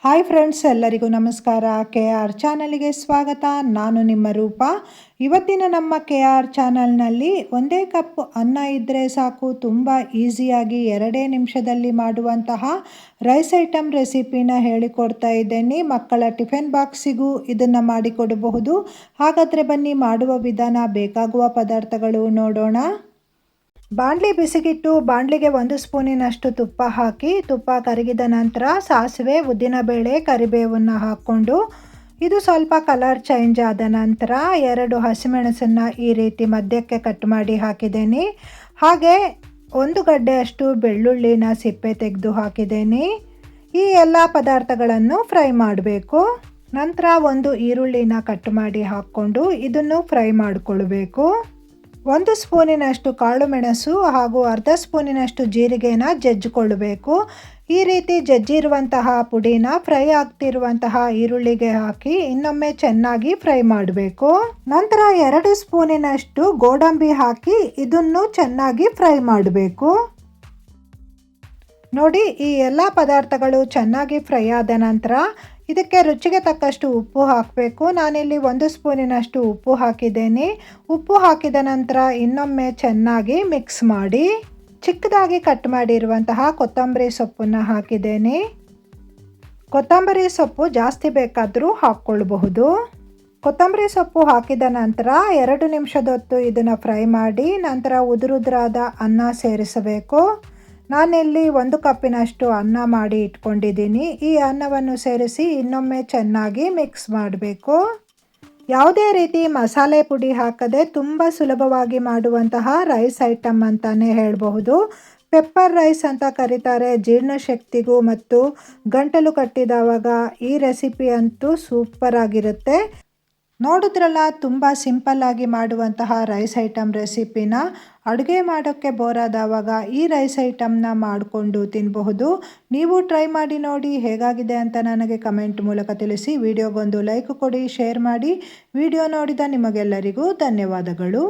Hi friends, ಎಲ್ಲರಿಗೂ ನಮಸ್ಕಾರ. KR ಚಾನಲ್ಗೆ ಸ್ವಾಗತ. ನಾನು ನಿಮ್ಮ ರೂಪ. ಇವತ್ತಿನ ನಮ್ಮ KR ಚಾನಲ್ನಲ್ಲಿ ಒಂದೇ ಕಪ್ ಅನ್ನ ಇದ್ದರೆ ಸಾಕು, ತುಂಬ ಈಸಿಯಾಗಿ 2 ನಿಮಿಷದಲ್ಲಿ ಮಾಡುವಂತಹ ರೈಸ್ ಐಟಮ್ ರೆಸಿಪಿನ ಹೇಳಿಕೊಡ್ತಾ ಇದ್ದೇನೆ. ಮಕ್ಕಳ ಟಿಫಿನ್ ಬಾಕ್ಸಿಗೂ ಇದನ್ನು ಮಾಡಿಕೊಡಬಹುದು. ಹಾಗಾದರೆ ಬನ್ನಿ ಮಾಡುವ ವಿಧಾನ, ಬೇಕಾಗುವ ಪದಾರ್ಥಗಳು ನೋಡೋಣ. ಬಾಣಲಿ ಬಿಸಿಗಿಟ್ಟು ಬಾಣಲಿಗೆ 1 ಸ್ಪೂನಿನಷ್ಟು ತುಪ್ಪ ಹಾಕಿ, ತುಪ್ಪ ಕರಗಿದ ನಂತರ ಸಾಸಿವೆ, ಉದ್ದಿನಬೇಳೆ, ಕರಿಬೇವನ್ನು ಹಾಕ್ಕೊಂಡು ಇದು ಸ್ವಲ್ಪ ಕಲರ್ ಚೇಂಜ್ ಆದ ನಂತರ 2 ಹಸಿಮೆಣಸನ್ನು ಈ ರೀತಿ ಮಧ್ಯಕ್ಕೆ ಕಟ್ ಮಾಡಿ ಹಾಕಿದ್ದೇನೆ. ಹಾಗೆ 1 ಗಡ್ಡೆಯಷ್ಟು ಬೆಳ್ಳುಳ್ಳಿನ ಸಿಪ್ಪೆ ತೆಗೆದು ಹಾಕಿದ್ದೇನೆ. ಈ ಎಲ್ಲ ಪದಾರ್ಥಗಳನ್ನು ಫ್ರೈ ಮಾಡಬೇಕು. ನಂತರ 1 ಈರುಳ್ಳಿನ ಕಟ್ ಮಾಡಿ ಹಾಕ್ಕೊಂಡು ಇದನ್ನು ಫ್ರೈ ಮಾಡಿಕೊಳ್ಬೇಕು. 1 ಸ್ಪೂನಿನಷ್ಟು ಕಾಳು ಮೆಣಸು ಹಾಗೂ ಅರ್ಧ ಸ್ಪೂನಿನಷ್ಟು ಜೀರಿಗೆನ ಜಜ್ಜಿಕೊಳ್ಳಬೇಕು. ಈ ರೀತಿ ಜಜ್ಜಿರುವಂತಹ ಪುಡಿನ ಫ್ರೈ ಆಗ್ತಿರುವಂತಹ ಈರುಳ್ಳಿಗೆ ಹಾಕಿ ಇನ್ನೊಮ್ಮೆ ಚೆನ್ನಾಗಿ ಫ್ರೈ ಮಾಡಬೇಕು. ನಂತರ 2 ಸ್ಪೂನಿನಷ್ಟು ಗೋಡಂಬಿ ಹಾಕಿ ಇದನ್ನು ಚೆನ್ನಾಗಿ ಫ್ರೈ ಮಾಡಬೇಕು. ನೋಡಿ, ಈ ಎಲ್ಲ ಪದಾರ್ಥಗಳು ಚೆನ್ನಾಗಿ ಫ್ರೈ ಆದ ನಂತರ ಇದಕ್ಕೆ ರುಚಿಗೆ ತಕ್ಕಷ್ಟು ಉಪ್ಪು ಹಾಕಬೇಕು. ನಾನಿಲ್ಲಿ 1 ಸ್ಪೂನಿನಷ್ಟು ಉಪ್ಪು ಹಾಕಿದ್ದೇನೆ. ಉಪ್ಪು ಹಾಕಿದ ನಂತರ ಇನ್ನೊಮ್ಮೆ ಚೆನ್ನಾಗಿ ಮಿಕ್ಸ್ ಮಾಡಿ ಚಿಕ್ಕದಾಗಿ ಕಟ್ ಮಾಡಿರುವಂತಹ ಕೊತ್ತಂಬರಿ ಸೊಪ್ಪನ್ನು ಹಾಕಿದ್ದೇನೆ. ಕೊತ್ತಂಬರಿ ಸೊಪ್ಪು ಜಾಸ್ತಿ ಬೇಕಾದರೂ ಹಾಕ್ಕೊಳ್ಬಹುದು. ಕೊತ್ತಂಬರಿ ಸೊಪ್ಪು ಹಾಕಿದ ನಂತರ 2 ನಿಮಿಷದ ಹೊತ್ತು ಇದನ್ನು ಫ್ರೈ ಮಾಡಿ ನಂತರ ಉದುರುದ್ರಾದ ಅನ್ನ ಸೇರಿಸಬೇಕು. ನಾನಿಲ್ಲಿ 1 ಕಪ್ಪಿನಷ್ಟು ಅನ್ನ ಮಾಡಿ ಇಟ್ಕೊಂಡಿದ್ದೀನಿ. ಈ ಅನ್ನವನ್ನು ಸೇರಿಸಿ ಇನ್ನೊಮ್ಮೆ ಚೆನ್ನಾಗಿ ಮಿಕ್ಸ್ ಮಾಡಬೇಕು. ಯಾವುದೇ ರೀತಿ ಮಸಾಲೆ ಪುಡಿ ಹಾಕದೆ ತುಂಬ ಸುಲಭವಾಗಿ ಮಾಡುವಂತಹ ರೈಸ್ ಐಟಮ್ ಅಂತಲೇ ಹೇಳಬಹುದು. ಪೆಪ್ಪರ್ ರೈಸ್ ಅಂತ ಕರೀತಾರೆ. ಜೀರ್ಣಶಕ್ತಿಗೂ ಮತ್ತು ಗಂಟಲು ಕಟ್ಟಿದವಾಗ ಈ ರೆಸಿಪಿ ಅಂತೂ ಸೂಪರ್ ಆಗಿರುತ್ತೆ. ನೋಡಿದ್ರಲ್ಲ, ತುಂಬ ಸಿಂಪಲ್ಲಾಗಿ ಮಾಡುವಂತಹ ರೈಸ್ ಐಟಮ್ ರೆಸಿಪಿನ. ಅಡುಗೆ ಮಾಡೋಕ್ಕೆ ಬೋರಾದವಾಗ ಈ ರೈಸ್ ಐಟಮ್ನ ಮಾಡಿಕೊಂಡು ತಿನ್ನಬಹುದು. ನೀವು ಟ್ರೈ ಮಾಡಿ ನೋಡಿ, ಹೇಗಾಗಿದೆ ಅಂತ ನನಗೆ ಕಮೆಂಟ್ ಮೂಲಕ ತಿಳಿಸಿ. ವಿಡಿಯೋಗೊಂದು ಲೈಕ್ ಕೊಡಿ, ಶೇರ್ ಮಾಡಿ. ವಿಡಿಯೋ ನೋಡಿದ ನಿಮಗೆಲ್ಲರಿಗೂ ಧನ್ಯವಾದಗಳು.